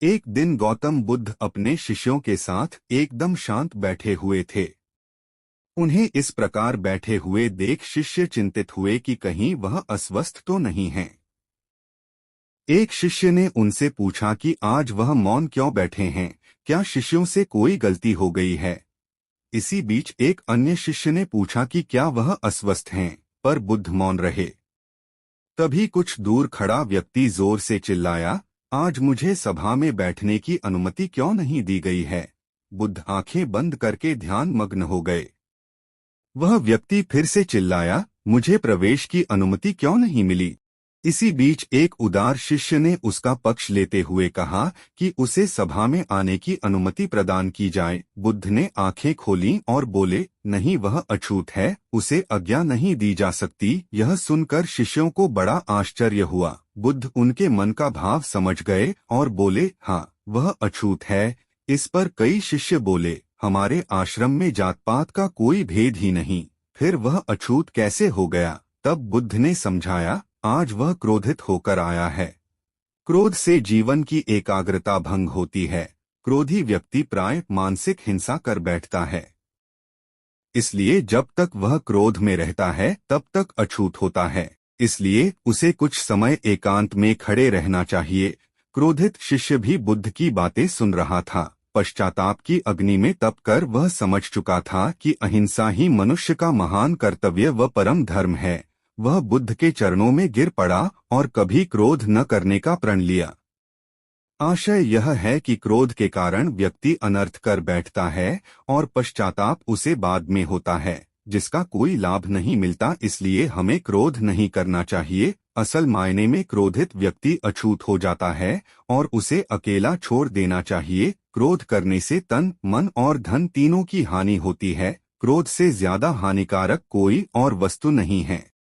एक दिन गौतम बुद्ध अपने शिष्यों के साथ एकदम शांत बैठे हुए थे। उन्हें इस प्रकार बैठे हुए देख शिष्य चिंतित हुए कि कहीं वह अस्वस्थ तो नहीं हैं। एक शिष्य ने उनसे पूछा कि आज वह मौन क्यों बैठे हैं, क्या शिष्यों से कोई गलती हो गई है। इसी बीच एक अन्य शिष्य ने पूछा कि क्या वह अस्वस्थ हैं, पर बुद्ध मौन रहे। तभी कुछ दूर खड़ा व्यक्ति जोर से चिल्लाया, आज मुझे सभा में बैठने की अनुमति क्यों नहीं दी गई है। बुद्ध आंखें बंद करके ध्यान मग्न हो गए। वह व्यक्ति फिर से चिल्लाया, मुझे प्रवेश की अनुमति क्यों नहीं मिली। इसी बीच एक उदार शिष्य ने उसका पक्ष लेते हुए कहा कि उसे सभा में आने की अनुमति प्रदान की जाए। बुद्ध ने आंखें खोलीं और बोले, नहीं, वह अछूत है, उसे आज्ञा नहीं दी जा सकती। यह सुनकर शिष्यों को बड़ा आश्चर्य हुआ। बुद्ध उनके मन का भाव समझ गए और बोले, हाँ, वह अछूत है। इस पर कई शिष्य बोले, हमारे आश्रम में जात पात का कोई भेद ही नहीं, फिर वह अछूत कैसे हो गया। तब बुद्ध ने समझाया, आज वह क्रोधित होकर आया है। क्रोध से जीवन की एकाग्रता भंग होती है। क्रोधी व्यक्ति प्राय मानसिक हिंसा कर बैठता है। इसलिए जब तक वह क्रोध में रहता है तब तक अछूत होता है। इसलिए उसे कुछ समय एकांत में खड़े रहना चाहिए। क्रोधित शिष्य भी बुद्ध की बातें सुन रहा था। पश्चाताप की अग्नि में तप कर वह समझ चुका था कि अहिंसा ही मनुष्य का महान कर्तव्य व परम धर्म है। वह बुद्ध के चरणों में गिर पड़ा और कभी क्रोध न करने का प्रण लिया। आशय यह है कि क्रोध के कारण व्यक्ति अनर्थ कर बैठता है और पश्चाताप उसे बाद में होता है, जिसका कोई लाभ नहीं मिलता। इसलिए हमें क्रोध नहीं करना चाहिए। असल मायने में क्रोधित व्यक्ति अछूत हो जाता है और उसे अकेला छोड़ देना चाहिए। क्रोध करने से तन, मन और धन तीनों की हानि होती है। क्रोध से ज्यादा हानिकारक कोई और वस्तु नहीं है।